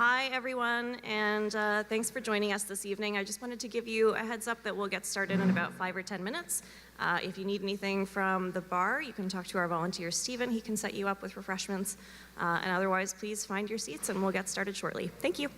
Hi, everyone, and thanks for joining us this evening. I just wanted to give you a heads up that we'll get started in about 5 or 10 minutes. If you need anything from the bar, you can talk to our volunteer, Stephen. He can set you up with refreshments. And otherwise, please find your seats, and we'll get started shortly. Thank you.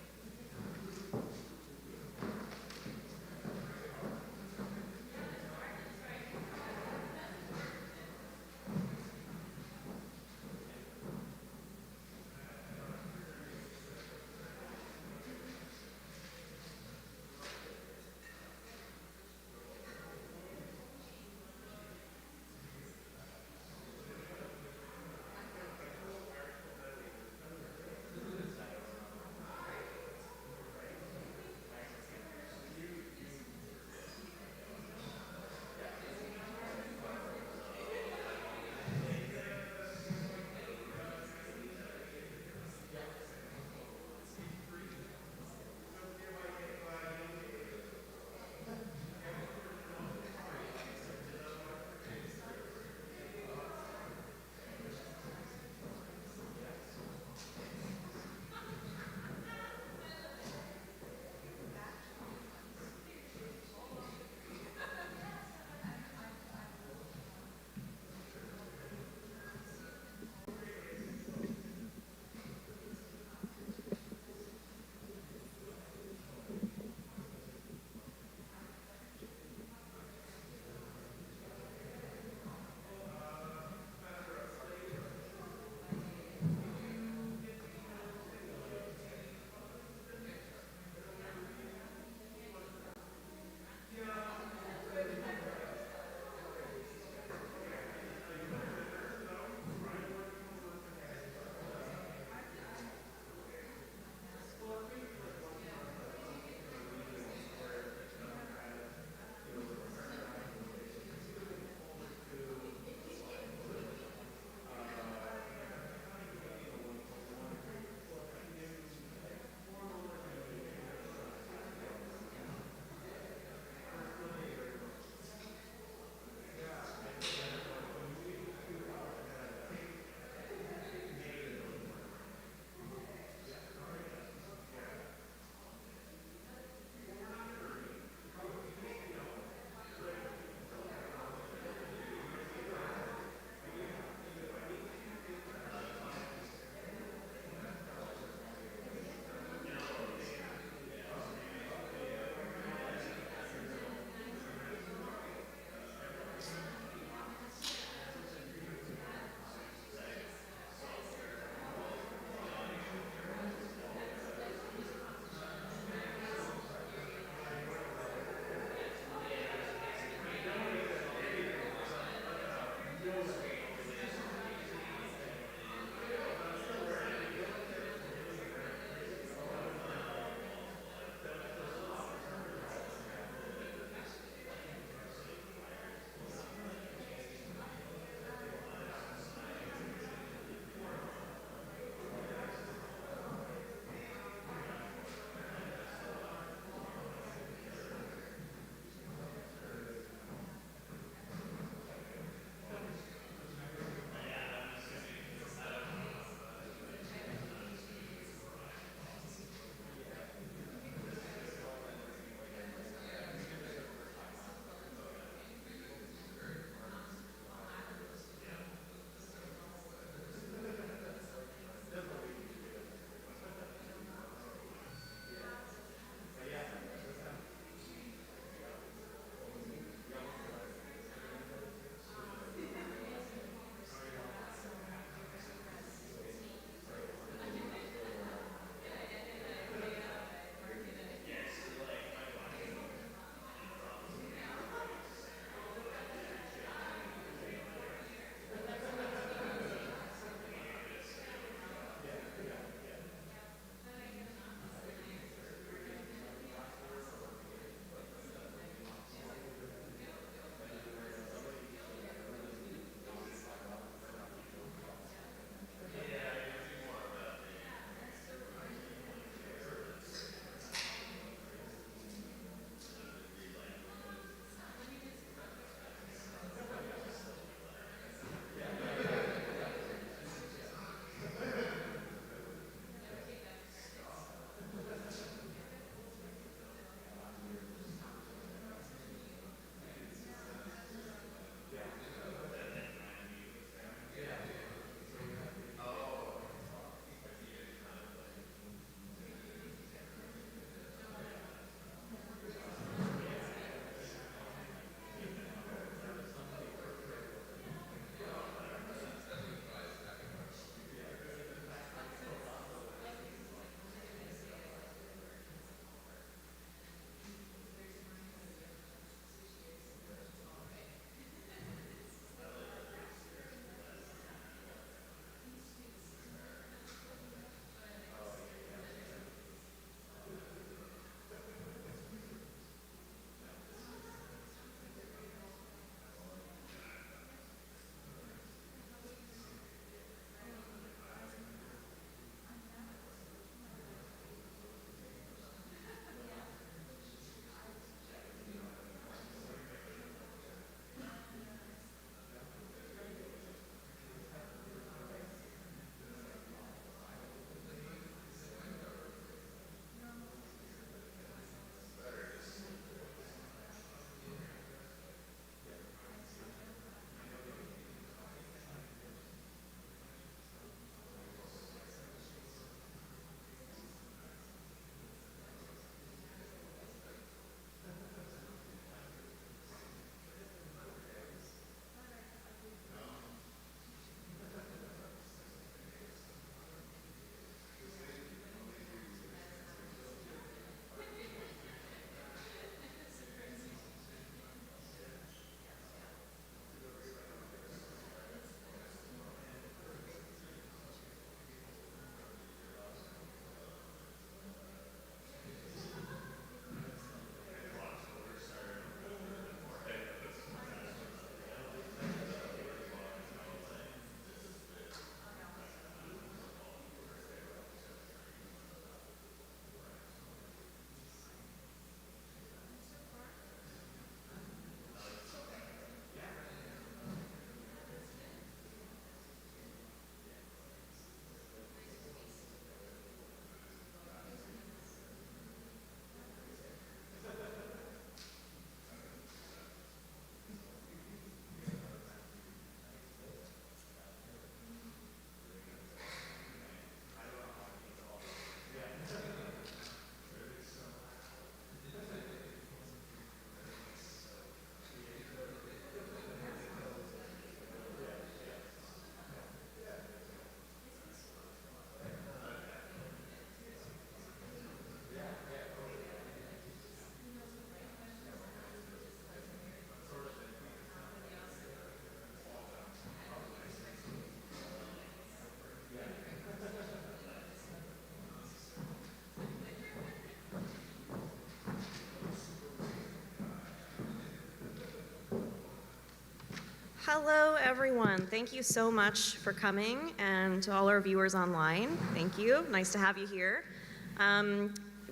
Hello, everyone. Thank you so much for coming, and to all our viewers online, thank you. Nice to have you here.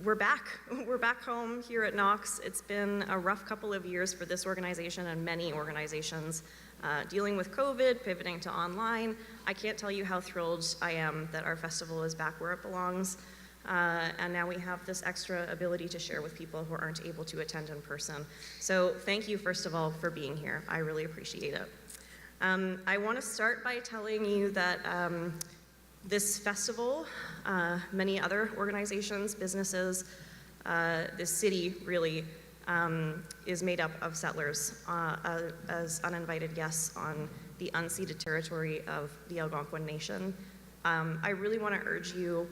We're back. We're back home here at Knox. It's been a rough couple of years for this organization and many organizations, dealing with COVID, pivoting to online. I can't tell you how thrilled I am that our festival is back where it belongs. And now we have this extra ability to share with people who aren't able to attend in person. So thank you, first of all, for being here. I really appreciate it. I want to start by telling you that this festival, many other organizations, businesses, this city really is made up of settlers as uninvited guests on the unceded territory of the Algonquin Nation. I really want to urge you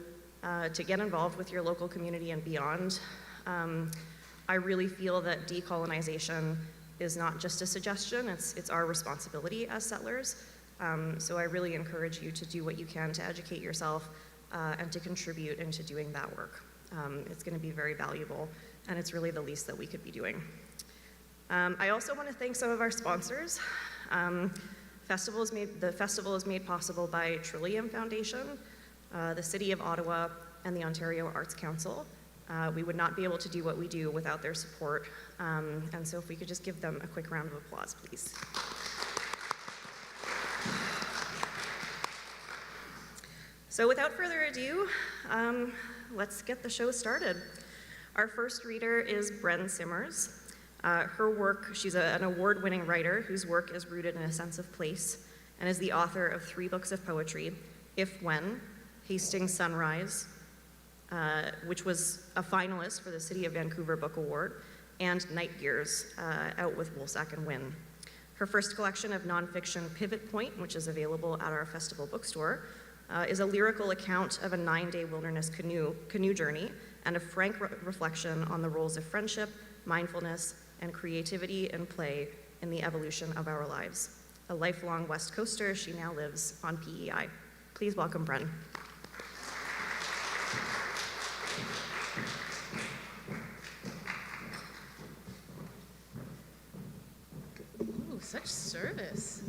to get involved with your local community and beyond. I really feel that decolonization is not just a suggestion, it's our responsibility as settlers. So I really encourage you to do what you can to educate yourself and to contribute into doing that work. It's going to be very valuable, and it's really the least that we could be doing. I also want to thank some of our sponsors. The festival is made possible by Trillium Foundation, the City of Ottawa, and the Ontario Arts Council. We would not be able to do what we do without their support, and so if we could just give them a quick round of applause, please. So without further ado, let's get the show started. Our first reader is Bren Simmers. Her work, she's an award-winning writer whose work is rooted in a sense of place and is the author of 3 books of poetry: If When, Hastings Sunrise, which was a finalist for the City of Vancouver Book Award, and Night Gears, out with Woolsack and Wynne. Her first collection of nonfiction, Pivot Point, which is available at our festival bookstore, is a lyrical account of a 9-day wilderness canoe journey and a frank reflection on the roles of friendship, mindfulness, and creativity and play in the evolution of our lives. A lifelong West Coaster, she now lives on PEI. Please welcome Bren. Ooh, such service.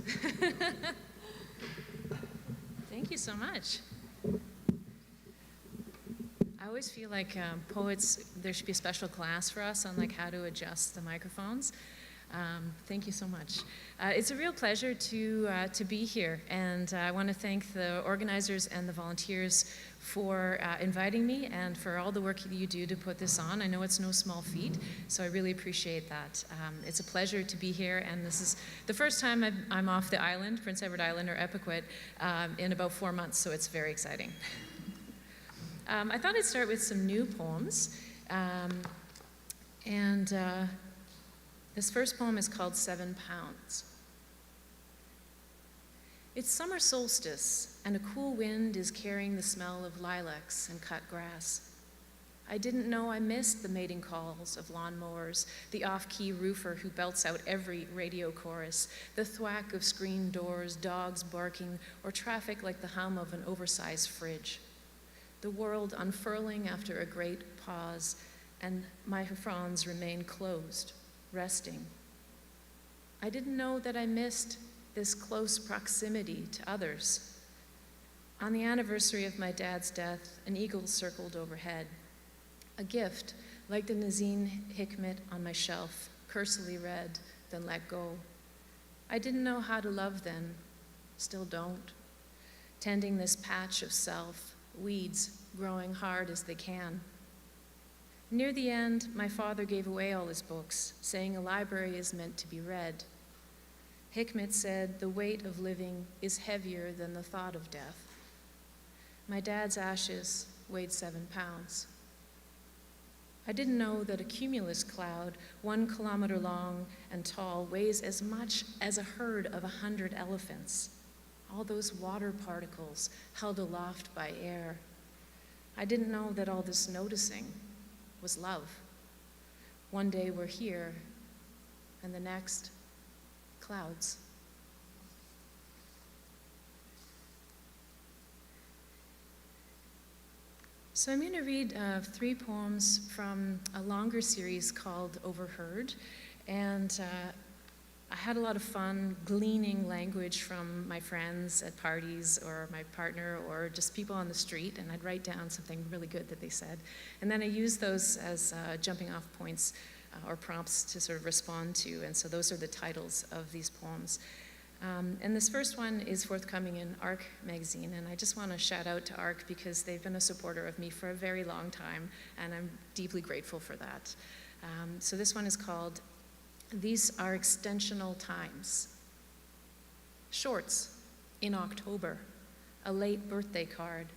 Thank you so much. I always feel like poets, there should be a special class for us on like how to adjust the microphones. Thank you so much. It's a real pleasure to be here, and I want to thank the organizers and the volunteers for inviting me and for all the work that you do to put this on. I know it's no small feat, so I really appreciate that. It's a pleasure to be here, and this is the first time I'm off the island, Prince Edward Island or Epiquet, in about 4 months, so it's very exciting. I thought I'd start with some new poems, this first poem is called 7 Pounds. It's summer solstice, and a cool wind is carrying the smell of lilacs and cut grass. I didn't know I missed the mating calls of lawnmowers, the off-key roofer who belts out every radio chorus, the thwack of screen doors, dogs barking, or traffic like the hum of an oversized fridge. The world unfurling after a great pause, and my fronds remain closed, resting. I didn't know that I missed this close proximity to others. On the anniversary of my dad's death, an eagle circled overhead. A gift, like the Nazim Hikmet on my shelf, cursorily read, then let go. I didn't know how to love then, still don't. Tending this patch of self, weeds growing hard as they can. Near the end, my father gave away all his books, saying a library is meant to be read. Hikmet said, the weight of living is heavier than the thought of death. My dad's ashes weighed 7 pounds. I didn't know that a cumulus cloud, 1 kilometer long and tall, weighs as much as a herd of 100 elephants. All those water particles held aloft by air. I didn't know that all this noticing was love. One day we're here, and the next, clouds. So I'm going to read 3 poems from a longer series called Overheard, and I had a lot of fun gleaning language from my friends at parties or my partner or just people on the street, and I'd write down something really good that they said. And then I used those as jumping off points or prompts to sort of respond to, and so those are the titles of these poems. And this first one is forthcoming in ARC magazine, and I just want to shout out to ARC because they've been a supporter of me for a very long time, and I'm deeply grateful for that. So this one is called These Are Extensional Times. Shorts in October, a late birthday card,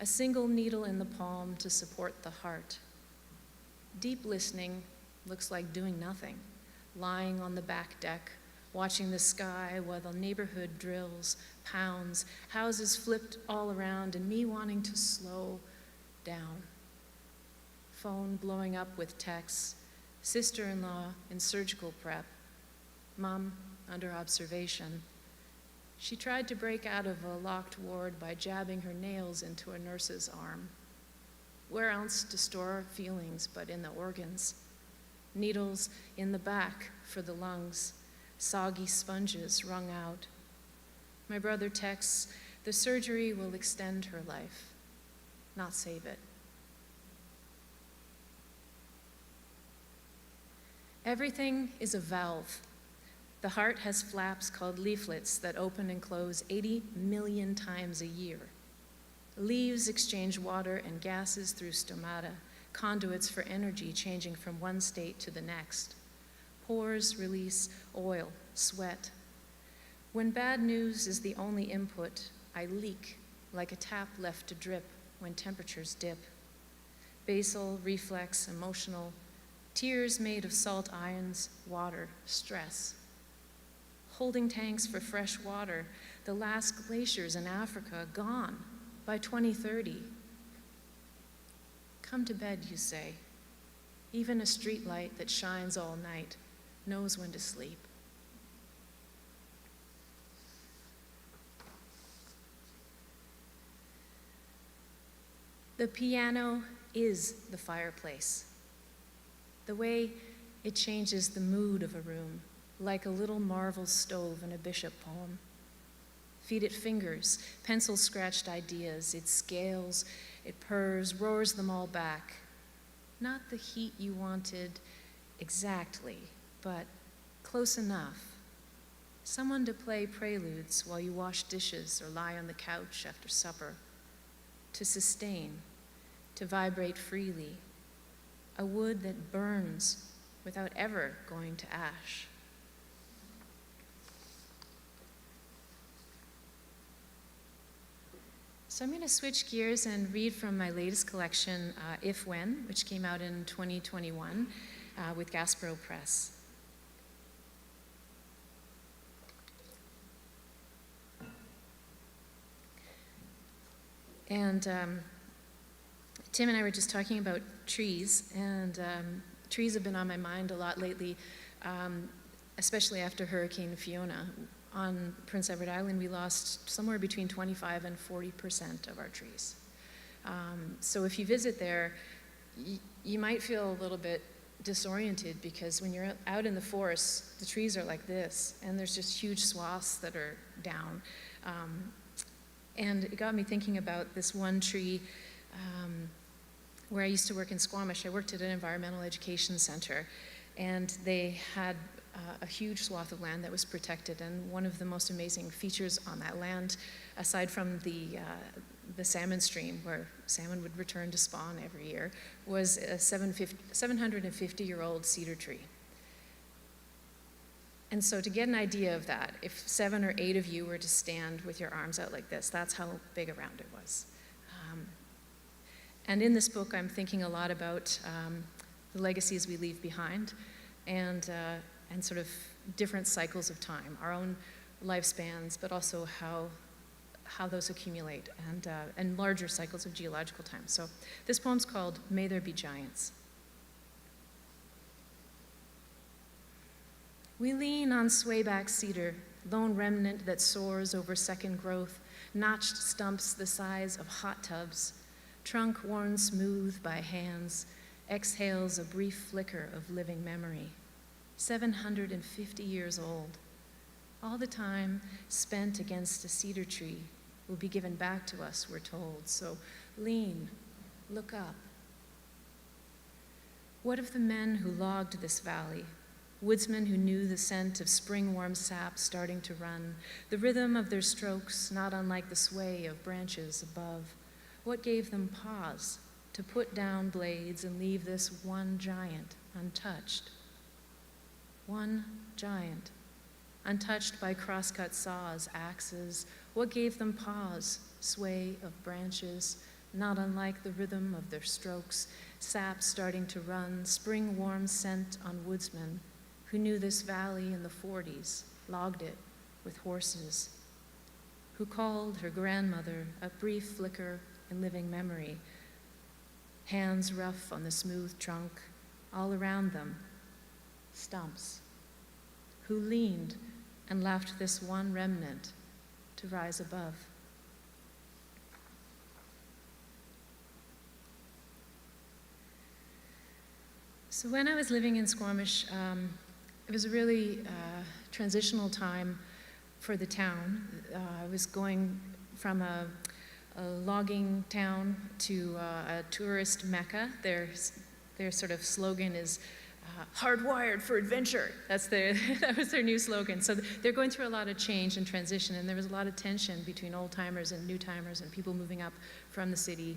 a single needle in the palm to support the heart. Deep listening looks like doing nothing, lying on the back deck, watching the sky while the neighborhood drills, pounds, houses flipped all around, and me wanting to slow down. Phone blowing up with texts, sister-in-law in surgical prep, mom under observation. She tried to break out of a locked ward by jabbing her nails into a nurse's arm. Where else to store feelings but in the organs? Needles in the back for the lungs, soggy sponges wrung out. My brother texts, the surgery will extend her life, not save it. Everything is a valve. The heart has flaps called leaflets that open and close 80 million times a year. Leaves exchange water and gases through stomata, conduits for energy changing from one state to the next. Pores release oil, sweat. When bad news is the only input, I leak like a tap left to drip when temperatures dip. Basal, reflex, emotional, tears made of salt ions, water, stress. Holding tanks for fresh water, the last glaciers in Africa gone by 2030. Come to bed, you say. Even a street light that shines all night knows when to sleep. The piano is the fireplace. The way it changes the mood of a room, like a little marvel stove in a Bishop poem. Feed it fingers, pencil-scratched ideas. It scales, it purrs, roars them all back. Not the heat you wanted exactly, but close enough. Someone to play preludes while you wash dishes or lie on the couch after supper. To sustain, to vibrate freely. A wood that burns without ever going to ash. So I'm going to switch gears and read from my latest collection, If When, which came out in 2021 with Gaspro Press. And Tim and I were just talking about trees, and trees have been on my mind a lot lately, especially after Hurricane Fiona. On Prince Edward Island, we lost somewhere between 25 and 40% of our trees. So if you visit there, you might feel a little bit disoriented because when you're out in the forest, the trees are like this, and there's just huge swaths that are down. And it got me thinking about this one tree where I used to work in Squamish. I worked at an environmental education center, and they had a huge swath of land that was protected, and one of the most amazing features on that land, aside from the salmon stream where salmon would return to spawn every year, was a 750-year-old cedar tree. And so to get an idea of that, if 7 or 8 of you were to stand with your arms out like this, that's how big around it was. And in this book, I'm thinking a lot about the legacies we leave behind and sort of different cycles of time, our own lifespans, but also how those accumulate, and larger cycles of geological time. So this poem's called May There Be Giants. We lean on swayback cedar, lone remnant that soars over second growth, notched stumps the size of hot tubs, trunk worn smooth by hands, exhales a brief flicker of living memory. 750 years old. All the time spent against a cedar tree will be given back to us, we're told. So lean, look up. What of the men who logged this valley? Woodsmen who knew the scent of spring warm sap starting to run, the rhythm of their strokes not unlike the sway of branches above. What gave them pause to put down blades and leave this one giant untouched? One giant, untouched by crosscut saws, axes. What gave them pause, sway of branches, not unlike the rhythm of their strokes, sap starting to run, spring warm scent on woodsmen who knew this valley in the 40s, logged it with horses, who called her grandmother a brief flicker in living memory, hands rough on the smooth trunk, all around them, stumps, who leaned and left this one remnant to rise above. So when I was living in Squamish, it was a really transitional time for the town. I was going from a logging town to a tourist mecca. Their sort of slogan is hardwired for adventure. That was their new slogan. So they're going through a lot of change and transition, and there was a lot of tension between old timers and new timers and people moving up from the city.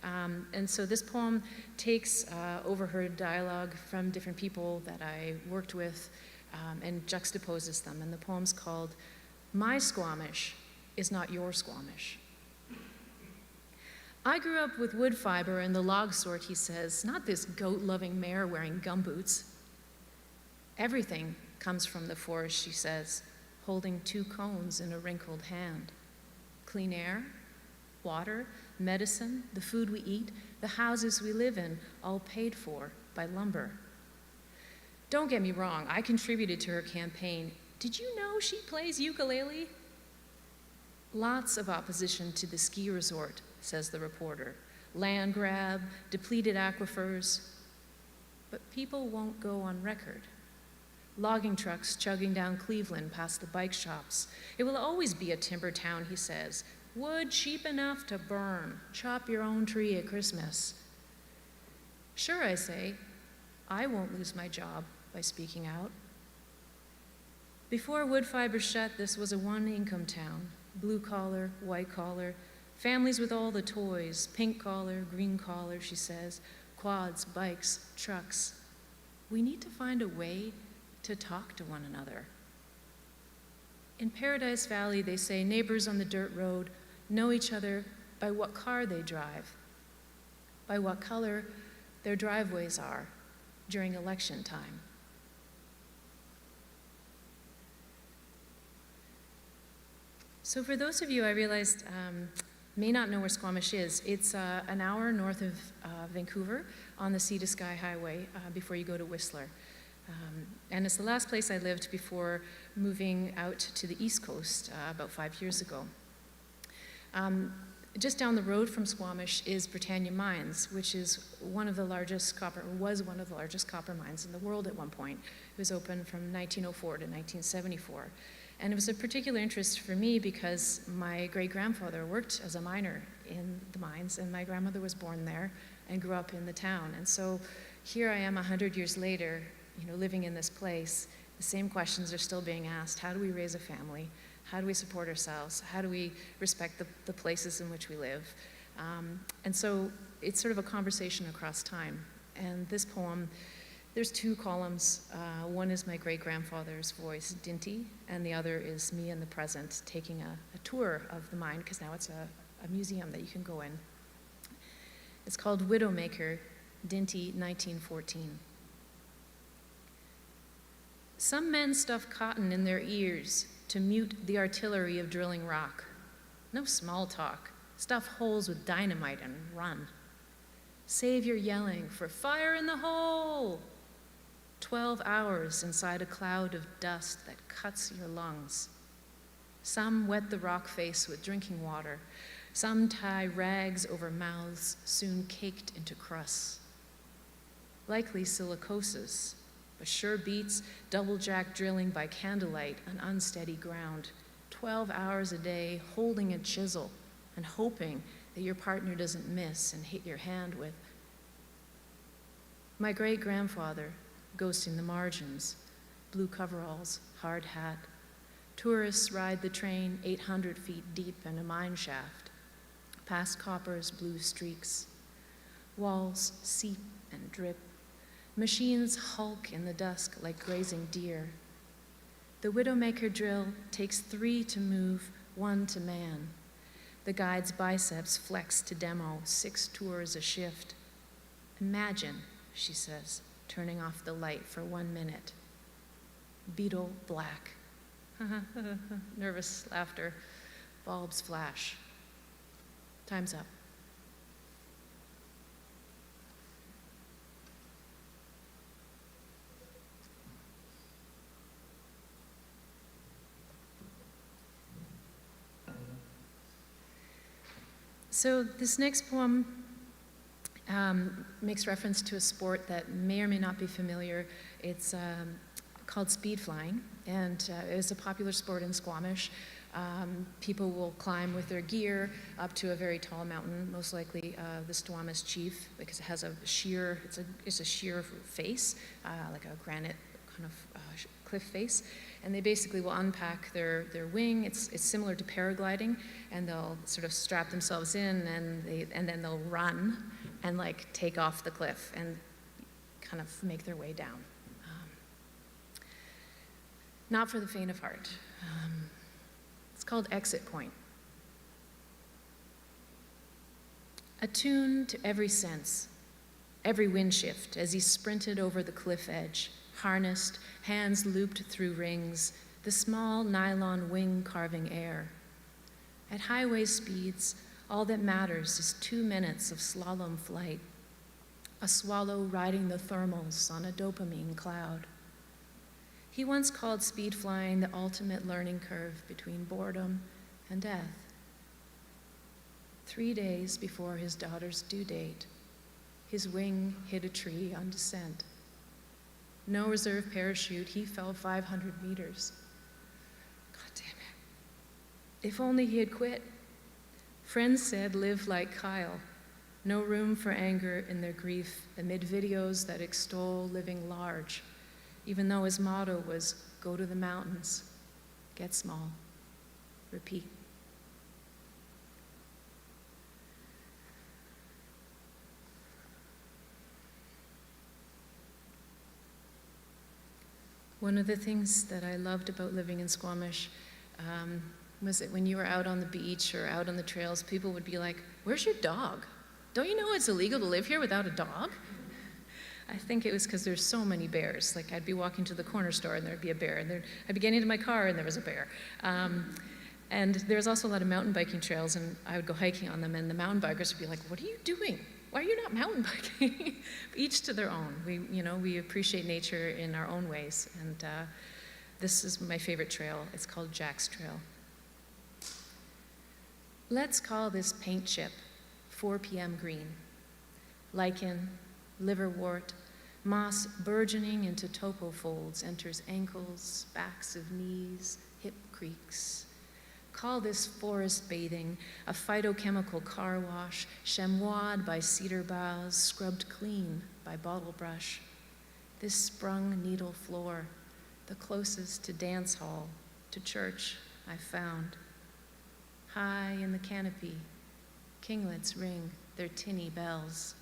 And so this poem takes overheard dialogue from different people that I worked with and juxtaposes them. And the poem's called My Squamish is Not Your Squamish. I grew up with wood fiber and the log sort, he says, not this goat-loving mare wearing gumboots. Everything comes from the forest, she says, holding 2 cones in a wrinkled hand. Clean air, water, medicine, the food we eat, the houses we live in, all paid for by lumber. Don't get me wrong, I contributed to her campaign. Did you know she plays ukulele? Lots of opposition to the ski resort, says the reporter. Land grab, depleted aquifers. But people won't go on record. Logging trucks chugging down Cleveland past the bike shops. It will always be a timber town, he says. Wood cheap enough to burn. Chop your own tree at Christmas. Sure, I say, I won't lose my job by speaking out. Before wood fiber shut, this was a one-income town. Blue collar, white collar, families with all the toys, pink collar, green collar, she says, quads, bikes, trucks. We need to find a way to talk to one another. In Paradise Valley, they say neighbors on the dirt road know each other by what car they drive, by what color their driveways are during election time. So for those of you I realized may not know where Squamish is, it's an hour north of Vancouver on the Sea to Sky Highway before you go to Whistler. And it's the last place I lived before moving out to the East Coast about 5 years ago. Just down the road from Squamish is Britannia Mines, which is was one of the largest copper mines in the world at one point. It was open from 1904 to 1974. And it was a particular interest for me because my great-grandfather worked as a miner in the mines, and my grandmother was born there and grew up in the town. And so here I am 100 years later, living in this place. The same questions are still being asked. How do we raise a family? How do we support ourselves? How do we respect the places in which we live? And so it's sort of a conversation across time. And this poem, there's 2 columns. One is my great-grandfather's voice, Dinty, and the other is me in the present, taking a tour of the mine, because now it's a museum that you can go in. It's called Widowmaker, Dinty, 1914. Some men stuff cotton in their ears to mute the artillery of drilling rock. No small talk. Stuff holes with dynamite and run. Save your yelling for fire in the hole. 12 hours inside a cloud of dust that cuts your lungs. Some wet the rock face with drinking water. Some tie rags over mouths soon caked into crusts. Likely silicosis, but sure beats double-jack drilling by candlelight on unsteady ground, 12 hours a day holding a chisel and hoping that your partner doesn't miss and hit your hand with. My great-grandfather, ghosting the margins, blue coveralls, hard hat. Tourists ride the train 800 feet deep in a mine shaft, past copper's blue streaks. Walls seep and drip. Machines hulk in the dusk like grazing deer. The Widowmaker drill takes 3 to move, 1 to man. The guide's biceps flex to demo 6 tours a shift. Imagine, she says, turning off the light for 1 minute. Beetle black. Nervous laughter. Bulbs flash. Time's up. So this next poem makes reference to a sport that may or may not be familiar. It's called speed flying, and it's a popular sport in Squamish. People will climb with their gear up to a very tall mountain, most likely the Squamish Chief, because it has a sheer, it's a sheer face, like a granite kind of cliff face. And they basically will unpack their wing. It's similar to paragliding, and they'll sort of strap themselves in, and then they'll run and like take off the cliff and kind of make their way down. Not for the faint of heart. It's called Exit Point. Attuned to every sense, every wind shift as he sprinted over the cliff edge, harnessed, hands looped through rings, the small nylon wing carving air. At highway speeds, all that matters is 2 minutes of slalom flight, a swallow riding the thermals on a dopamine cloud. He once called speed flying the ultimate learning curve between boredom and death. 3 days before his daughter's due date, his wing hit a tree on descent. No reserve parachute, he fell 500 meters. God damn it. If only he had quit. Friends said live like Kyle. No room for anger in their grief amid videos that extol living large, even though his motto was go to the mountains, get small, repeat. One of the things that I loved about living in Squamish was that when you were out on the beach or out on the trails, people would be like, "Where's your dog? Don't you know it's illegal to live here without a dog?" I think it was because there's so many bears. Like I'd be walking to the corner store and there'd be a bear, and I'd be getting into my car and there was a bear. And there was also a lot of mountain biking trails, and I would go hiking on them, and the mountain bikers would be like, "What are you doing? Why are you not mountain biking?" Each to their own. We appreciate nature in our own ways, and this is my favorite trail. It's called Jack's Trail. Let's call this paint chip 4 p.m. green. Lichen, liverwort, moss burgeoning into topo folds enters ankles, backs of knees, hip creaks. Call this forest bathing, a phytochemical car wash, chamois by cedar boughs, scrubbed clean by bottle brush. This sprung needle floor, the closest to dance hall, to church I found. High in the canopy, kinglets ring their tinny bells.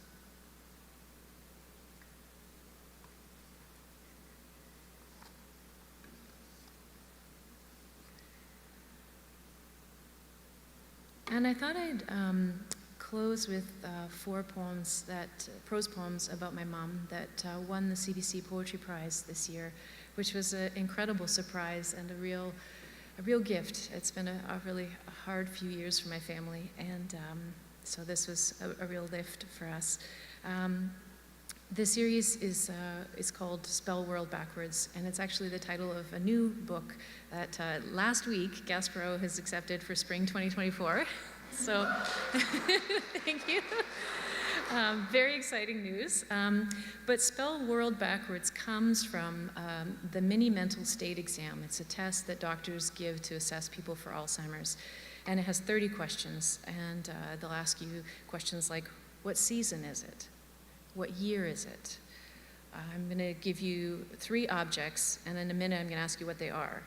And I thought I'd close with 4 poems prose poems about my mom that won the CBC Poetry Prize this year, which was an incredible surprise and a real gift. It's been a really hard few years for my family, and so this was a real lift for us. The series is called Spell World Backwards, and it's actually the title of a new book that last week Gasparo has accepted for spring 2024. So, thank you. Very exciting news. But Spell World Backwards comes from the mini mental state exam. It's a test that doctors give to assess people for Alzheimer's. And it has 30 questions. And they'll ask you questions like, what season is it? What year is it? I'm going to give you 3 objects, and in a minute I'm going to ask you what they are.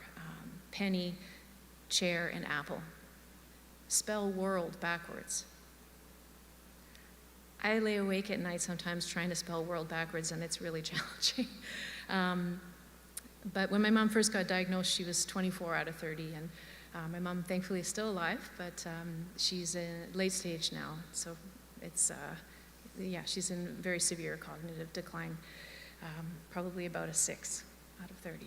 Penny, chair, and apple. Spell world backwards. I lay awake at night sometimes trying to spell world backwards, and it's really challenging. But when my mom first got diagnosed, she was 24 out of 30, and my mom thankfully is still alive, but she's in late stage now, so it's, yeah, she's in very severe cognitive decline, probably about a 6 out of 30.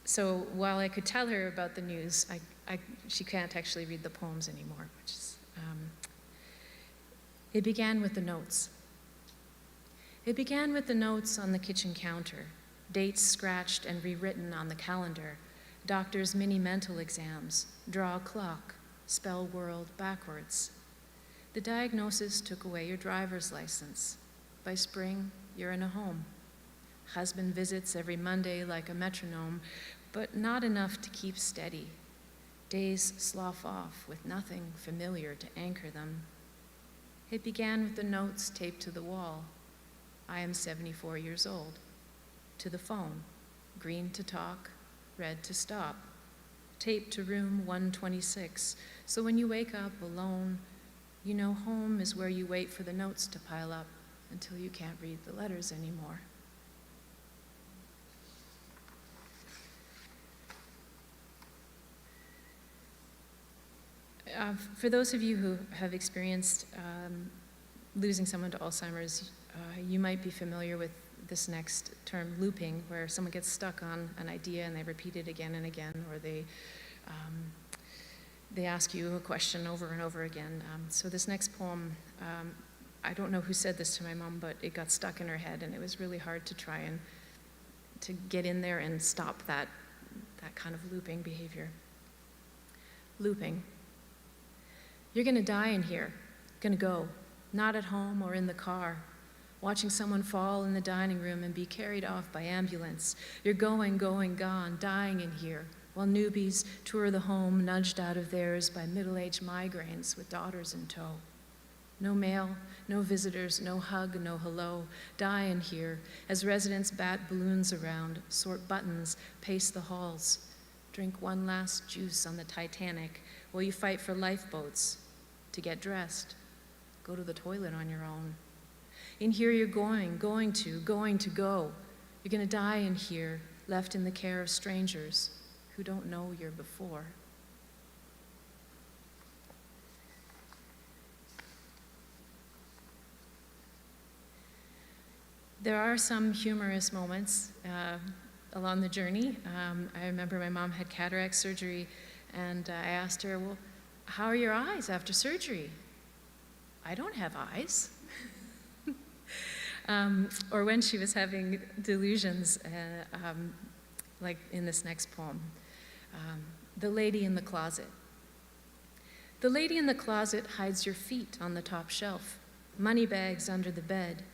So while I could tell her about the news, she can't actually read the poems anymore, which is, it began with the notes. It began with the notes on the kitchen counter, dates scratched and rewritten on the calendar, doctor's mini mental exams, draw a clock, spell world backwards. The diagnosis took away your driver's license. By spring, you're in a home. Husband visits every Monday like a metronome, but not enough to keep steady. Days slough off with nothing familiar to anchor them. It began with the notes taped to the wall. I am 74 years old. To the phone, green to talk, red to stop. Taped to room 126, so when you wake up alone, you know home is where you wait for the notes to pile up until you can't read the letters anymore. For those of you who have experienced losing someone to Alzheimer's, you might be familiar with this next term, looping, where someone gets stuck on an idea and they repeat it again and again, or they ask you a question over and over again. So this next poem, I don't know who said this to my mom, but it got stuck in her head, and it was really hard to try and to get in there and stop that kind of looping behavior. Looping. You're gonna die in here, gonna go, not at home or in the car, watching someone fall in the dining room and be carried off by ambulance. You're going, gone, dying in here, while newbies tour the home nudged out of theirs by middle-aged migraines with daughters in tow. No mail, no visitors, no hug, no hello. Die in here as residents bat balloons around, sort buttons, pace the halls. Drink one last juice on the Titanic while you fight for lifeboats to get dressed. Go to the toilet on your own. In here you're going to go. You're gonna die in here, left in the care of strangers who don't know you're before. There are some humorous moments along the journey. I remember my mom had cataract surgery, and I asked her, well, how are your eyes after surgery? I don't have eyes. Or when she was having delusions, like in this next poem, the lady in the closet. The lady in the closet hides your feet on the top shelf, money bags under the bed.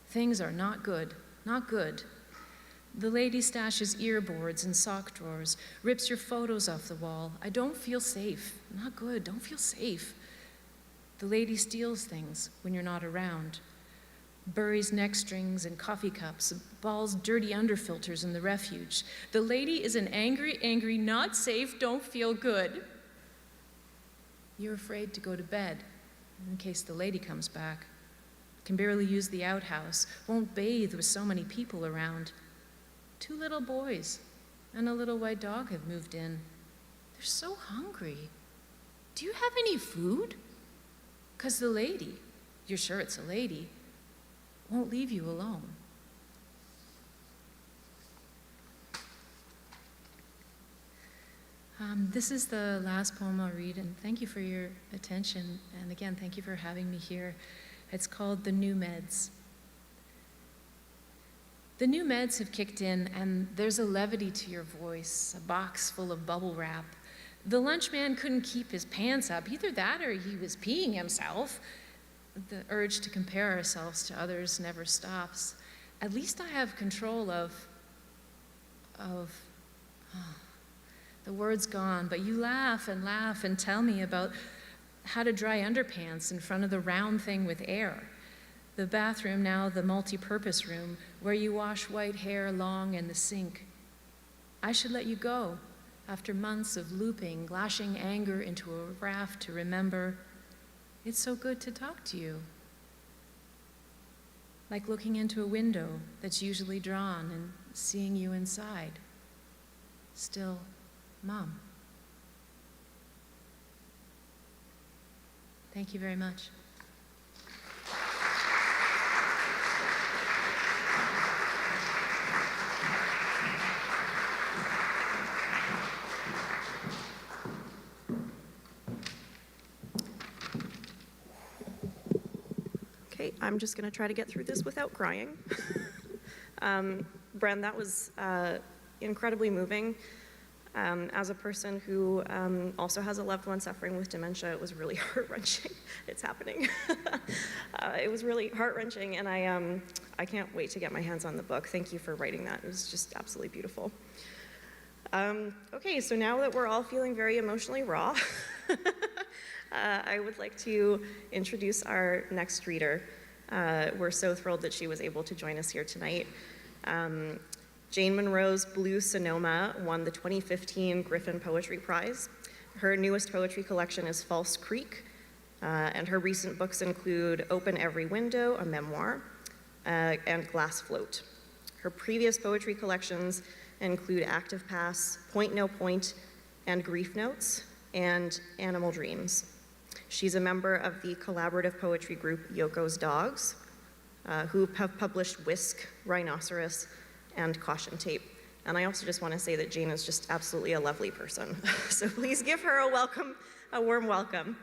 Things are not good, not good. The lady stashes earboards and sock drawers, rips your photos off the wall. I don't feel safe, not good, don't feel safe. The lady steals things when you're not around, buries neck strings and coffee cups, balls dirty underfilters in the refuge. The lady is an angry, not safe, don't feel good. You're afraid to go to bed in case the lady comes back. Can barely use the outhouse, won't bathe with so many people around. 2 little boys and a little white dog have moved in. They're so hungry. Do you have any food? 'Cause the lady, you're sure it's a lady, won't leave you alone. This is the last poem I'll read, and thank you for your attention. And again, thank you for having me here. It's called The New Meds. The new meds have kicked in, and there's a levity to your voice, a box full of bubble wrap. The lunchman couldn't keep his pants up. Either that or he was peeing himself. the urge to compare ourselves to others never stops. At least I have control of the word's gone, but you laugh and tell me about how to dry underpants in front of the round thing with air. The bathroom, now the multi-purpose room, where you wash white hair long in the sink. I should let you go after months of looping, lashing anger into a raft to remember. It's so good to talk to you. Like looking into a window that's usually drawn and seeing you inside. Still, Mom. Thank you very much. Okay, I'm just going to try to get through this without crying. Bren, that was incredibly moving. As a person who also has a loved one suffering with dementia, it was really heart-wrenching. It's happening. It was really heart-wrenching, and I can't wait to get my hands on the book. Thank you for writing that. It was just absolutely beautiful. Okay, so now that we're all feeling very emotionally raw, I would like to introduce our next reader. We're so thrilled that she was able to join us here tonight. Jane Monroe's Blue Sonoma won the 2015 Griffin Poetry Prize. Her newest poetry collection is False Creek, and her recent books include Open Every Window, a memoir, and Glass Float. Her previous poetry collections include Active Pass, Point No Point, and Grief Notes, and Animal Dreams. She's a member of the collaborative poetry group Yoko's Dogs, who have published Whisk, Rhinoceros, and Caution Tape. And I also just want to say that Jane is just absolutely a lovely person. So please give her a warm welcome.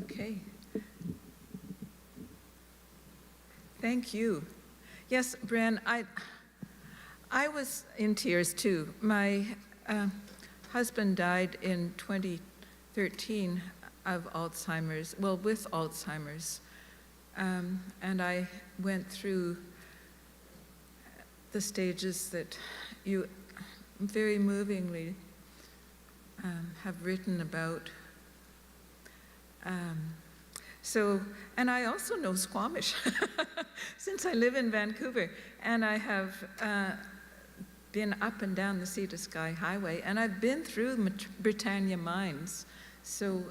Okay. Thank you. Yes, Bren, I was in tears too. My husband died in 2013 of Alzheimer's, well, with Alzheimer's. And I went through the stages that you very movingly have written about. And I also know Squamish since I live in Vancouver, and I have been up and down the Sea to Sky Highway, and I've been through Britannia Mines, so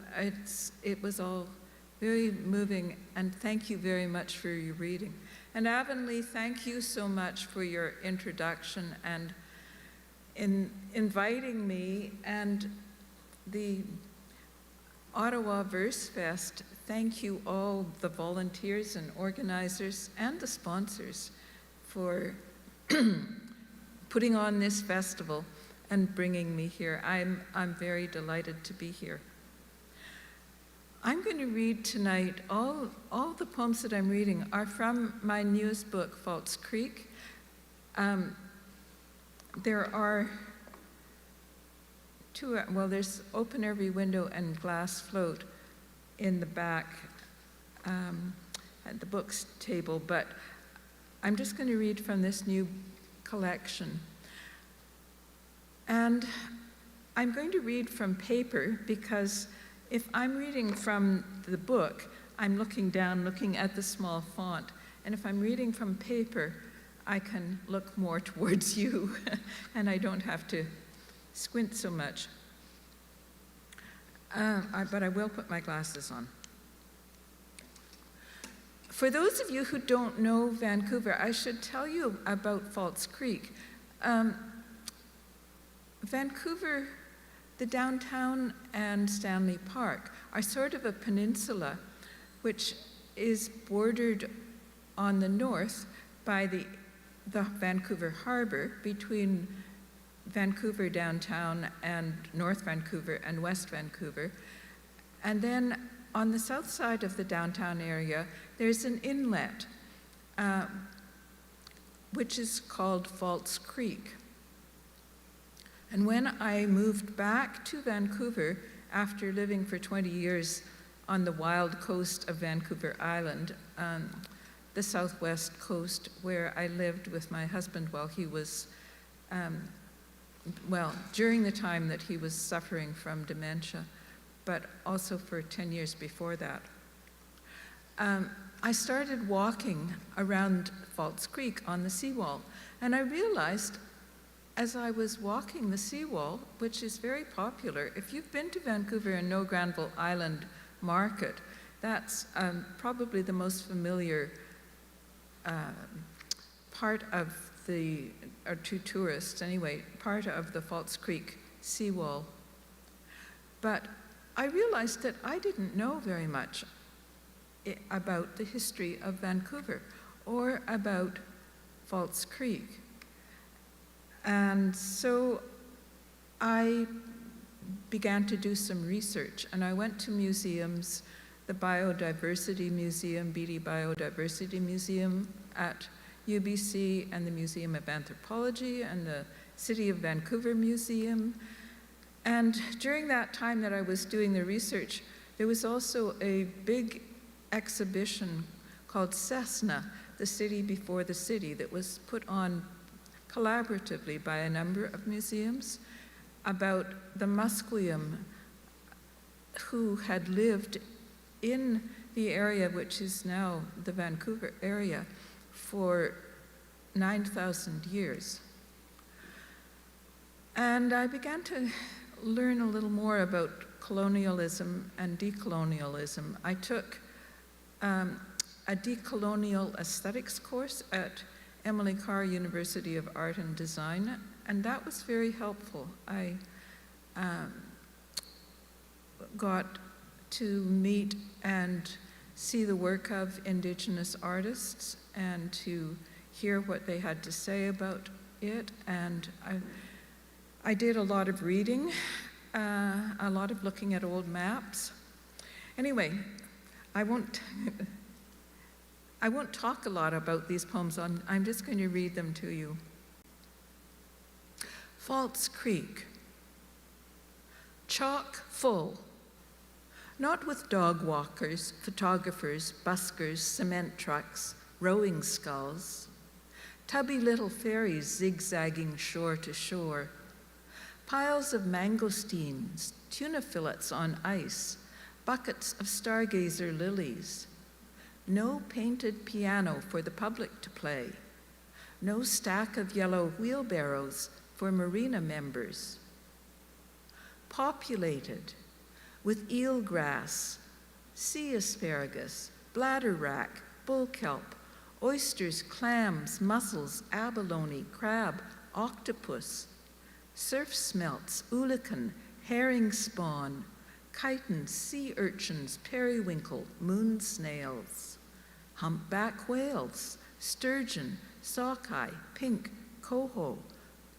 it was all very moving, and thank you very much for your reading. And Avonlea, thank you so much for your introduction and in inviting me, and the Ottawa Versefest, thank you all the volunteers and organizers and the sponsors for putting on this festival and bringing me here. I'm very delighted to be here. I'm going to read tonight, all the poems that I'm reading are from my newest book, False Creek. There are there's Open Every Window and Glass Float in the back at the books table, but I'm just going to read from this new collection. And I'm going to read from paper because if I'm reading from the book, I'm looking down, looking at the small font. And if I'm reading from paper, I can look more towards you and I don't have to squint so much. but I will put my glasses on. For those of you who don't know Vancouver, I should tell you about False Creek. Vancouver, the downtown and Stanley Park are sort of a peninsula which is bordered on the north by the Vancouver Harbor between Vancouver downtown and North Vancouver and West Vancouver. And then on the south side of the downtown area, there's an inlet, which is called False Creek. And when I moved back to Vancouver after living for 20 years on the wild coast of Vancouver Island, the southwest coast, where I lived with my husband while he was, during the time that he was suffering from dementia, but also for 10 years before that. I started walking around False Creek on the seawall, and I realized as I was walking the seawall, which is very popular, if you've been to Vancouver and know Granville Island Market, that's probably the most familiar part of or to tourists anyway, part of the False Creek seawall. But I realized that I didn't know very much about the history of Vancouver or about False Creek. And so I began to do some research, and I went to museums, the Biodiversity Museum, Beatty Biodiversity Museum at UBC, and the Museum of Anthropology, and the City of Vancouver Museum. And during that time that I was doing the research, there was also a big exhibition called Cessna, the City Before the City, that was put on collaboratively by a number of museums about the Musqueam who had lived in the area which is now the Vancouver area for 9,000 years. And I began to learn a little more about colonialism and decolonialism. I took a decolonial aesthetics course at Emily Carr University of Art and Design, and that was very helpful. I got to meet and see the work of Indigenous artists and to hear what they had to say about it, and I did a lot of reading, a lot of looking at old maps. Anyway, I won't talk a lot about these poems. I'm just going to read them to you. False Creek. Chock full. Not with dog walkers, photographers, buskers, cement trucks, rowing sculls. Tubby little ferries zigzagging shore to shore. Piles of mangosteens, tuna fillets on ice, buckets of stargazer lilies. No painted piano for the public to play. No stack of yellow wheelbarrows for marina members. Populated with eelgrass, sea asparagus, bladderwrack, bull kelp, oysters, clams, mussels, abalone, crab, octopus, surf smelts, oolakan, herring spawn, chitin, sea urchins, periwinkle, moon snails, humpback whales, sturgeon, sockeye, pink, coho,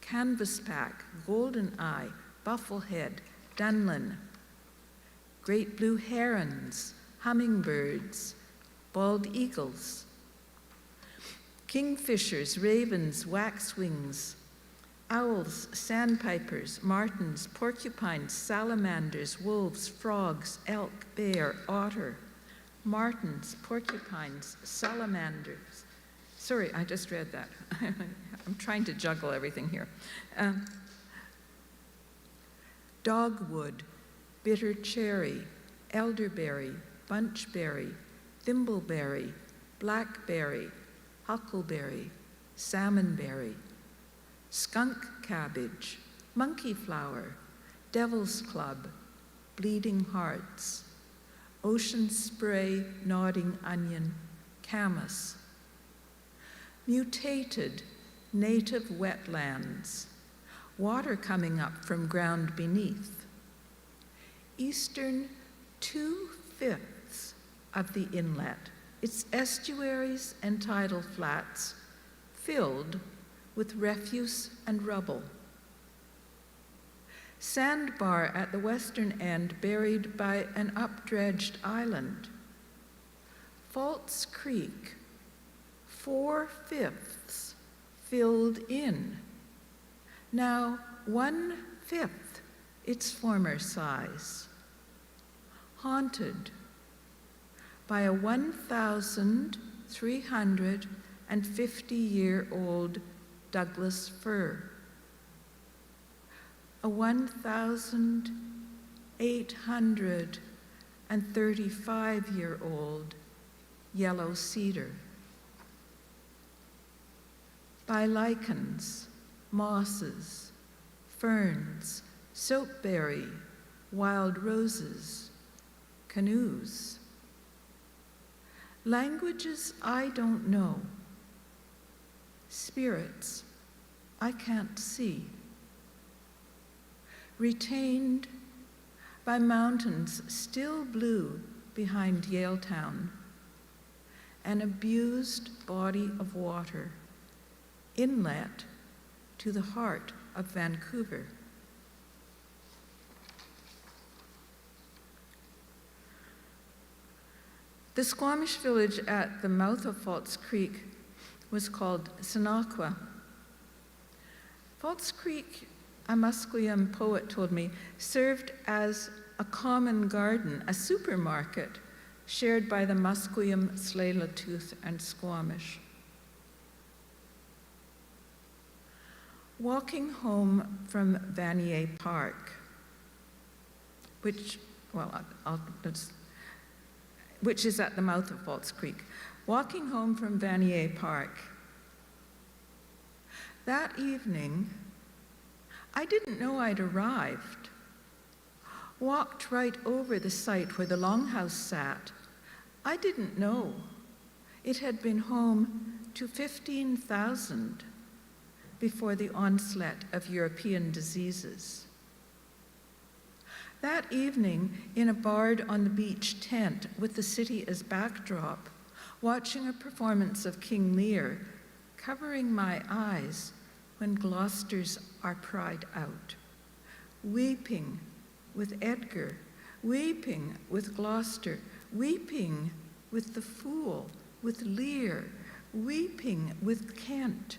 canvasback, golden eye, bufflehead, dunlin, great blue herons, hummingbirds, bald eagles, kingfishers, ravens, waxwings, owls, sandpipers, martins, porcupines, salamanders, wolves, frogs, elk, bear, otter, martins, porcupines, salamanders. Sorry, I just read that. I'm trying to juggle everything here. Dogwood, bitter cherry, elderberry, bunchberry, thimbleberry, blackberry, huckleberry, salmonberry, skunk cabbage, monkey flower, devil's club, bleeding hearts, ocean spray, nodding onion, camas, mutated native wetlands, water coming up from ground beneath, eastern 2/5 of the inlet, its estuaries and tidal flats filled with refuse and rubble. Sandbar at the western end buried by an updredged island. False Creek, 4/5 filled in, now 1/5 its former size. Haunted by a 1,350-year-old Douglas fir, a 1,835-year-old yellow cedar, by lichens, mosses, ferns, soapberry, wild roses, canoes. Languages I don't know, spirits I can't see, retained by mountains still blue behind Yaletown, an abused body of water, inlet to the heart of Vancouver. The Squamish village at the mouth of False Creek was called Sinaqua. False Creek, a Musqueam poet told me, served as a common garden, a supermarket shared by the Musqueam, Tsleil-Waututh, and Squamish. Walking home from Vanier Park, which is at the mouth of False Creek. Walking home from Vanier Park. That evening, I didn't know I'd arrived. Walked right over the site where the longhouse sat. I didn't know it had been home to 15,000 before the onslaught of European diseases. That evening, in a barred on the beach tent with the city as backdrop, watching a performance of King Lear, covering my eyes when Gloucesters are pried out, weeping with Edgar, weeping with Gloucester, weeping with the Fool, with Lear, weeping with Kent,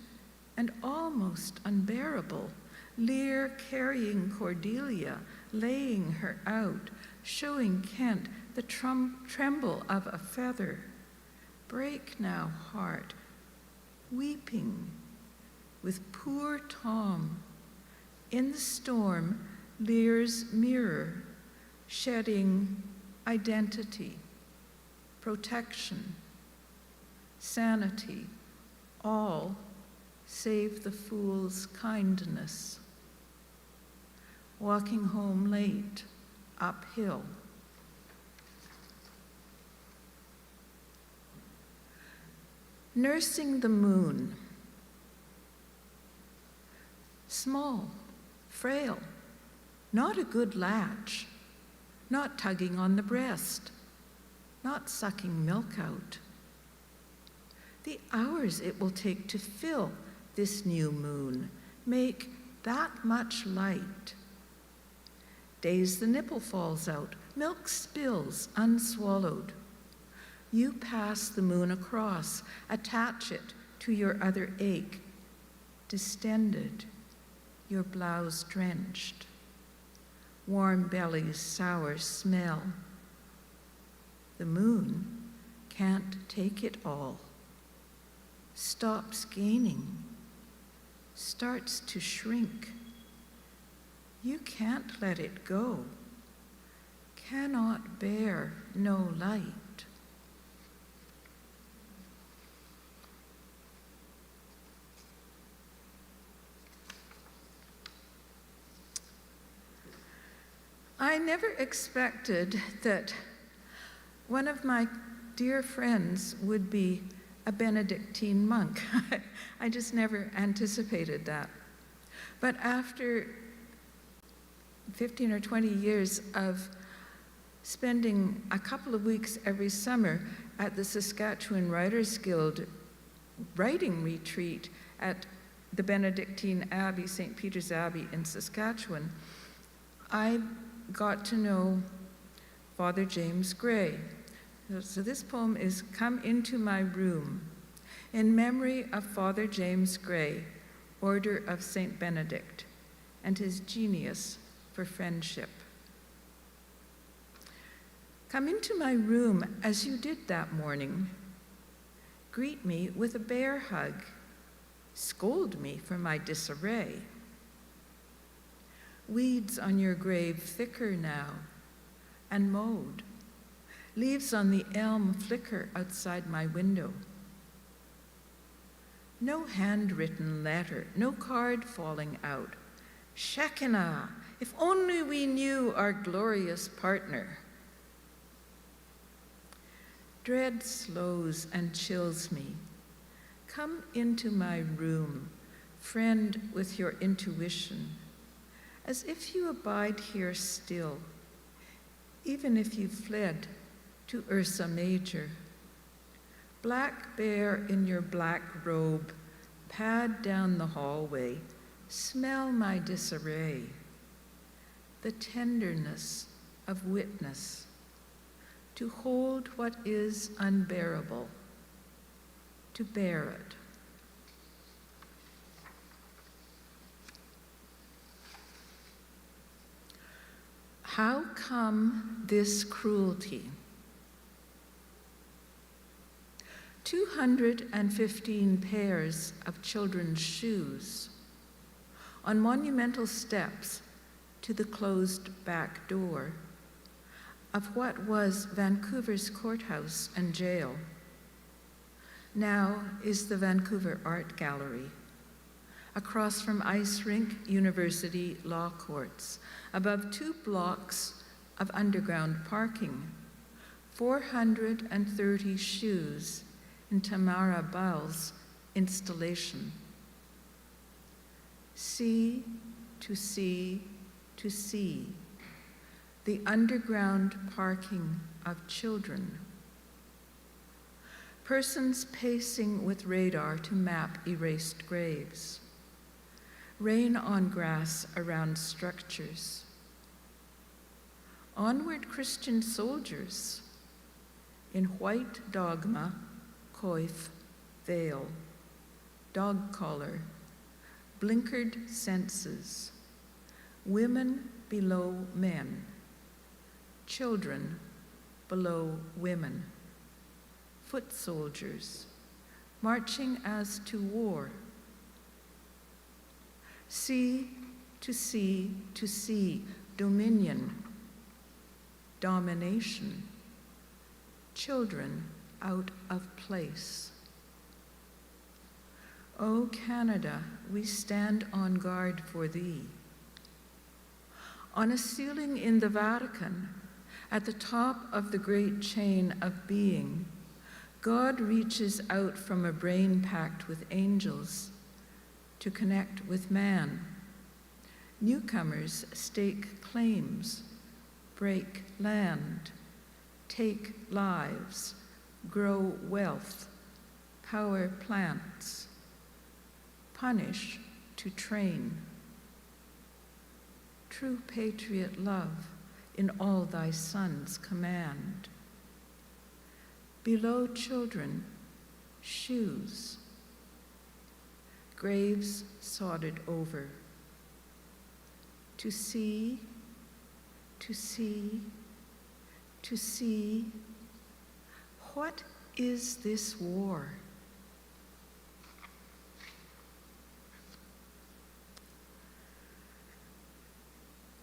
and almost unbearable, Lear carrying Cordelia, laying her out, showing Kent the tremble of a feather. Break now, heart, weeping with poor Tom. In the storm, Lear's mirror, shedding identity, protection, sanity, all save the fool's kindness. Walking home late, uphill. Nursing the moon. Small, frail, not a good latch, not tugging on the breast, not sucking milk out. The hours it will take to fill this new moon, make that much light. Days the nipple falls out, milk spills unswallowed. You pass the moon across, attach it to your other ache, distended, your blouse drenched, warm belly's sour smell. The moon can't take it all, stops gaining, starts to shrink. You can't let it go, cannot bear no light. I never expected that one of my dear friends would be a Benedictine monk. I just never anticipated that. But after 15 or 20 years of spending a couple of weeks every summer at the Saskatchewan Writers Guild writing retreat at the Benedictine Abbey, St. Peter's Abbey in Saskatchewan, I got to know Father James Gray. So this poem is Come Into My Room, in memory of Father James Gray, Order of St. Benedict, and his genius for friendship. Come into my room as you did that morning. Greet me with a bear hug. Scold me for my disarray. Weeds on your grave thicker now and mowed. Leaves on the elm flicker outside my window. No handwritten letter, no card falling out. Shekinah, if only we knew our glorious partner. Dread slows and chills me. Come into my room, friend with your intuition, as if you abide here still, even if you fled to Ursa Major. Black bear in your black robe, pad down the hallway, smell my disarray, the tenderness of witness, to hold what is unbearable, to bear it. How come this cruelty? 215 pairs of children's shoes on monumental steps to the closed back door of what was Vancouver's courthouse and jail. Now is the Vancouver Art Gallery, across from Ice Rink University Law Courts, above 2 blocks of underground parking, 430 shoes in Tamara Bowles' installation. See to see to see the underground parking of children. Persons pacing with radar to map erased graves. Rain on grass around structures. Onward Christian soldiers in white dogma, coif, veil, dog collar, blinkered senses, women below men, children below women, foot soldiers, marching as to war. See to see to see, dominion, domination, children out of place. O Canada, we stand on guard for thee. On a ceiling in the Vatican, at the top of the great chain of being, God reaches out from a brain packed with angels to connect with man. Newcomers stake claims, break land, take lives, grow wealth, power plants, punish to train. True patriot love in all thy sons command. Below children, shoes, graves sodded over. To see, to see, to see, what is this war?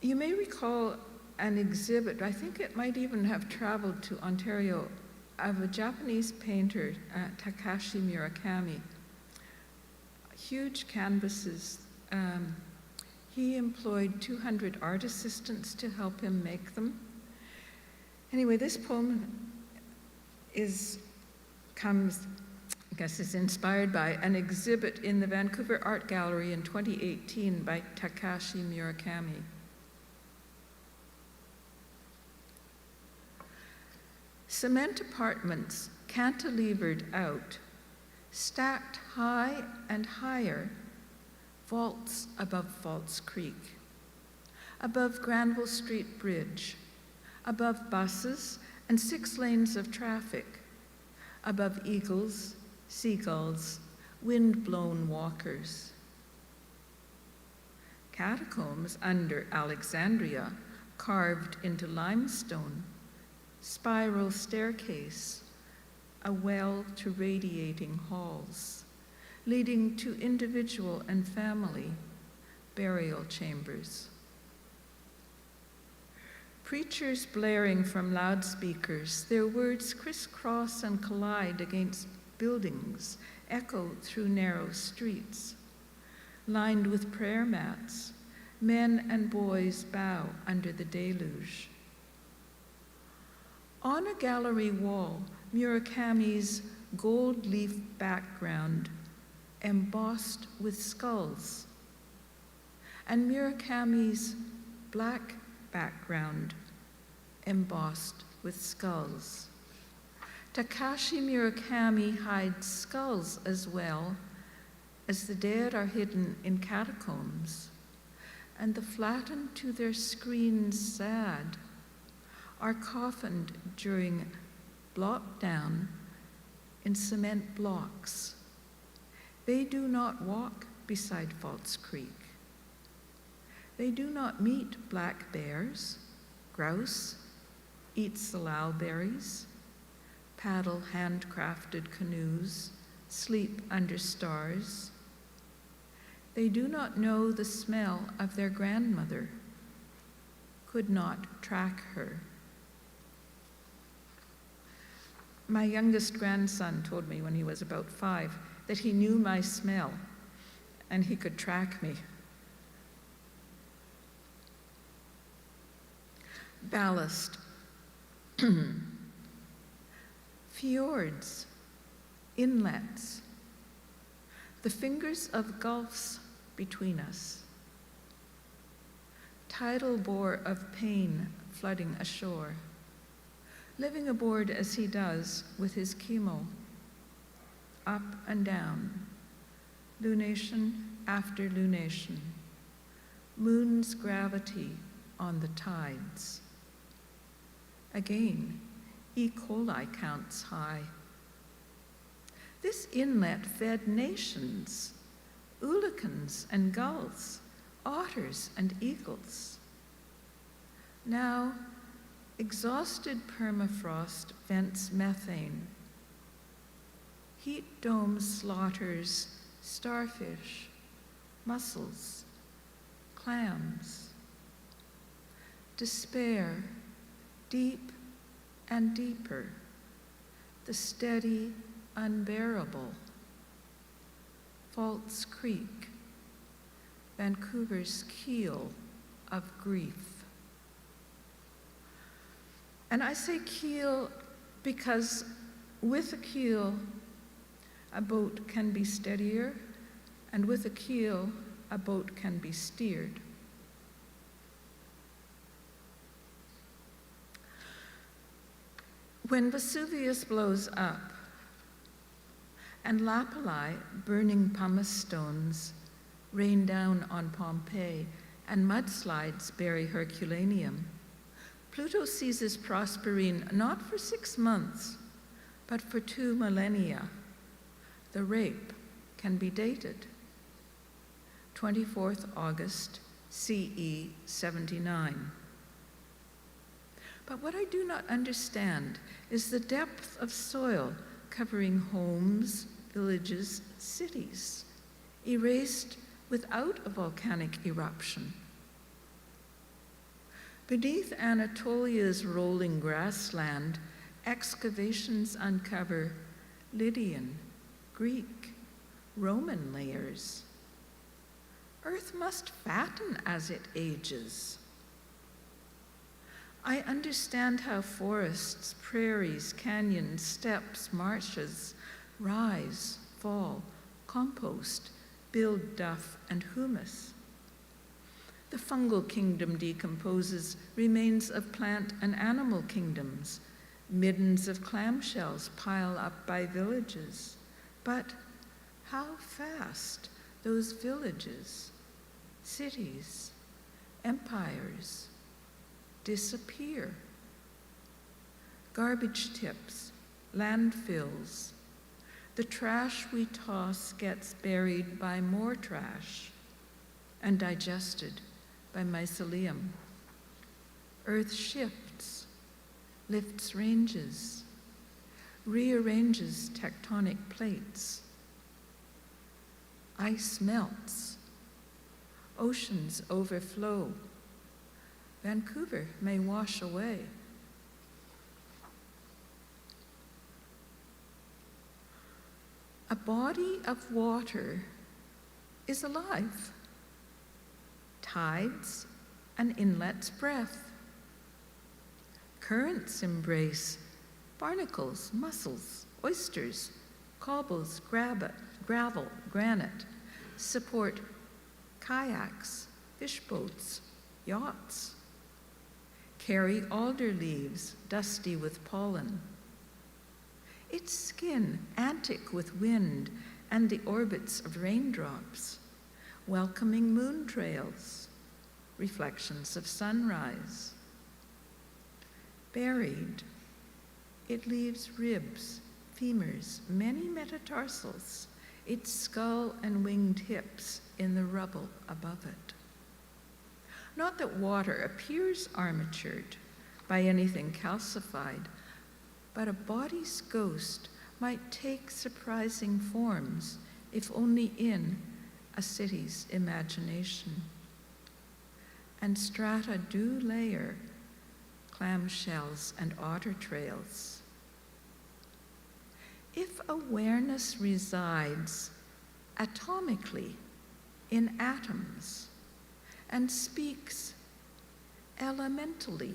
You may recall an exhibit, I think it might even have traveled to Ontario, of a Japanese painter, Takashi Murakami. Huge canvases He employed 200 art assistants to help him make them. Anyway, this poem is inspired by an exhibit in the Vancouver Art Gallery in 2018 by Takashi Murakami. Cement apartments cantilevered out, stacked high and higher, vaults above Falls Creek, above Granville Street Bridge, above buses and 6 lanes of traffic, above eagles, seagulls, wind-blown walkers. Catacombs under Alexandria, carved into limestone, spiral staircase, a well to radiating halls, leading to individual and family burial chambers. Preachers blaring from loudspeakers, their words crisscross and collide against buildings, echo through narrow streets. Lined with prayer mats, men and boys bow under the deluge. On a gallery wall, Murakami's gold leaf background embossed with skulls, and Murakami's black background embossed with skulls. Takashi Murakami hides skulls as well, as the dead are hidden in catacombs, and the flattened to their screens sad are coffined during lockdown in cement blocks. They do not walk beside Falls Creek. They do not meet black bears, grouse, eat salal berries, paddle handcrafted canoes, sleep under stars. They do not know the smell of their grandmother, could not track her. My youngest grandson told me when he was about 5 that he knew my smell and he could track me. Ballast. Fjords, inlets, the fingers of gulfs between us. Tidal bore of pain flooding ashore, living aboard as he does with his chemo, up and down, lunation after lunation, moon's gravity on the tides. Again, E. coli counts high. This inlet fed nations, oolacans and gulls, otters and eagles. Now, exhausted permafrost vents methane. Heat dome slaughters starfish, mussels, clams. Despair, deep and deeper, the steady, unbearable. Falls Creek, Vancouver's keel of grief. And I say keel because with a keel, a boat can be steadier, and with a keel, a boat can be steered. When Vesuvius blows up, and lapilli, burning pumice stones, rain down on Pompeii, and mudslides bury Herculaneum, Pluto seizes Proserpine not for 6 months, but for 2 millennia. The rape can be dated. 24th August, CE 79. But what I do not understand is the depth of soil covering homes, villages, cities, erased without a volcanic eruption. Beneath Anatolia's rolling grassland, excavations uncover Lydian, Greek, Roman layers. earth must fatten as it ages. I understand how forests, prairies, canyons, steppes, marshes rise, fall, compost, build duff and humus. The fungal kingdom decomposes remains of plant and animal kingdoms. Middens of clamshells pile up by villages. But how fast those villages, cities, empires disappear. Garbage tips, landfills. The trash we toss gets buried by more trash and digested by mycelium. Earth shifts, lifts ranges, rearranges tectonic plates. Ice melts, oceans overflow. Vancouver may wash away. A body of water is alive. Tides and inlets breath. Currents embrace barnacles, mussels, oysters, cobbles, gravel, granite, support kayaks, fish boats, yachts. Carry alder leaves, dusty with pollen. Its skin, antic with wind and the orbits of raindrops, welcoming moon trails, reflections of sunrise. Buried, it leaves ribs, femurs, many metatarsals, its skull and winged hips in the rubble above it. Not that water appears armatured by anything calcified, but a body's ghost might take surprising forms, if only in a city's imagination. And strata do layer clamshells and otter trails. If awareness resides atomically in atoms and speaks elementally,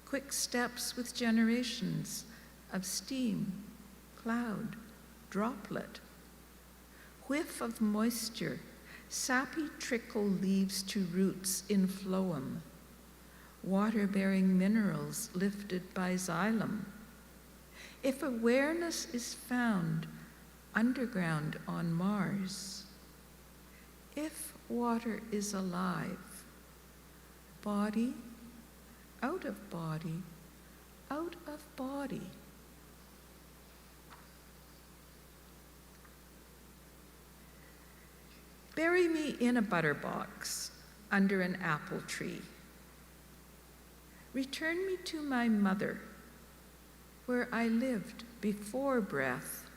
quick steps with generations of steam, cloud, droplet, whiff of moisture, sappy trickle leaves to roots in phloem, water-bearing minerals lifted by xylem. If awareness is found underground on Mars, if water is alive, body, out of body, out of body. Bury me in a butter box under an apple tree. Return me to my mother, where I lived before breath.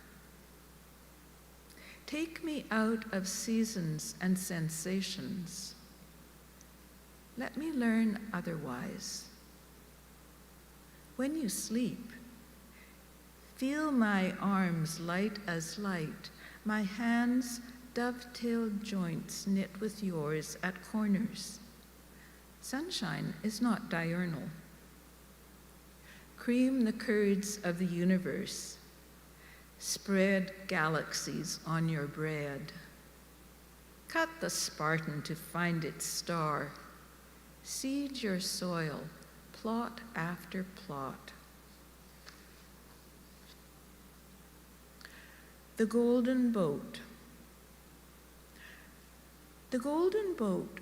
Take me out of seasons and sensations. Let me learn otherwise. When you sleep, feel my arms light as light, my hands dovetailed joints knit with yours at corners. Sunshine is not diurnal. Cream the curds of the universe. Spread galaxies on your bread. Cut the Spartan to find its star. Seed your soil, plot after plot. The golden boat. The golden boat,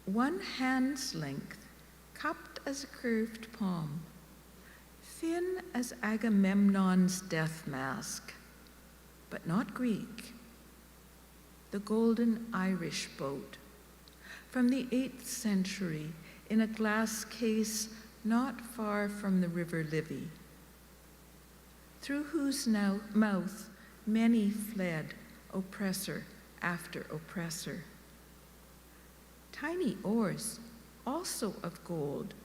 one hand's length, cupped as a curved palm, thin as Agamemnon's death mask, but not Greek. The golden Irish boat, from the 8th century, in a glass case not far from the River Liffey, through whose mouth many fled, oppressor after oppressor. Tiny oars, also of gold,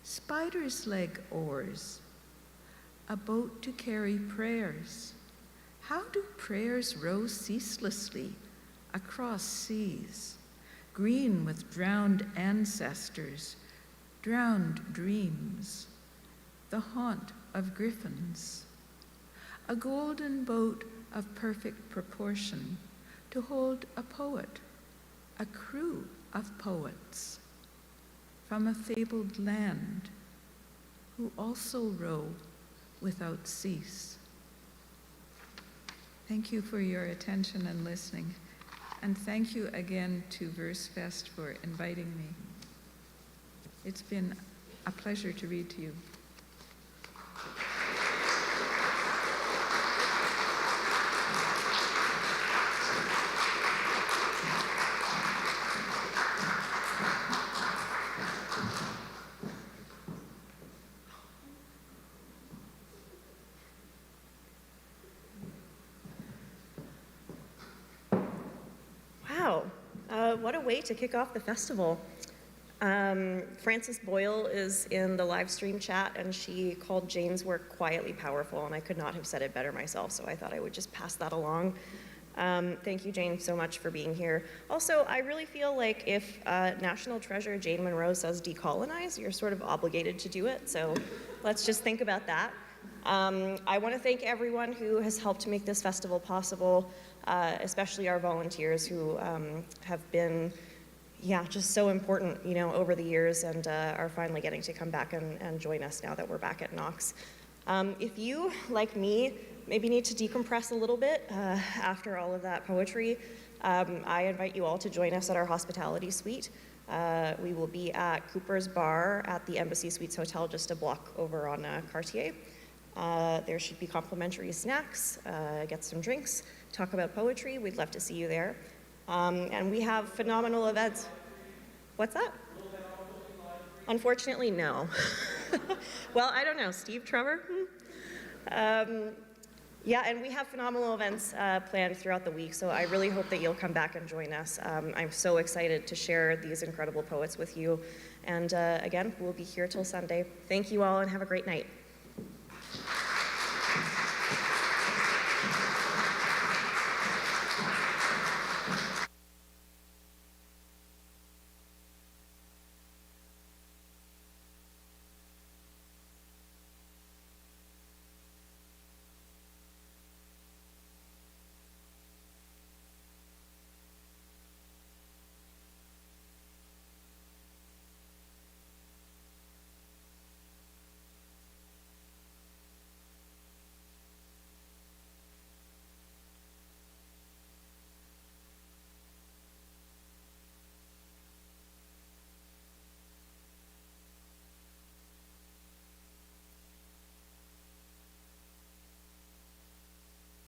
spider's leg oars, a boat to carry prayers. How do prayers row ceaselessly across seas, green with drowned ancestors, drowned dreams, the haunt of griffins, a golden boat of perfect proportion to hold a poet, a crew of poets from a fabled land who also row without cease. Thank you for your attention and listening, and thank you again to Versefest for inviting me. It's been a pleasure to read to you. Wow, what a way to kick off the festival. Frances Boyle is in the live stream chat, and she called Jane's work quietly powerful, and I could not have said it better myself, so I thought I would just pass that along. Thank you, Jane, so much for being here. Also, I really feel like if National Treasure Jane Monroe says decolonize, you're sort of obligated to do it, so let's just think about that. I want to thank everyone who has helped to make this festival possible, especially our volunteers who have been, just so important, over the years, and are finally getting to come back and join us now that we're back at Knox. If you, like me, maybe need to decompress a little bit after all of that poetry, I invite you all to join us at our hospitality suite. We will be at Cooper's Bar at the Embassy Suites Hotel, just a block over on Cartier. There should be complimentary snacks, get some drinks, talk about poetry. We'd love to see you there. And we have phenomenal events. What's that? Unfortunately, no. Well, I don't know. Steve, Trevor? Yeah, and we have phenomenal events planned throughout the week, so I really hope that you'll come back and join us. I'm so excited to share these incredible poets with you. And again, we'll be here till Sunday. Thank you all, and have a great night.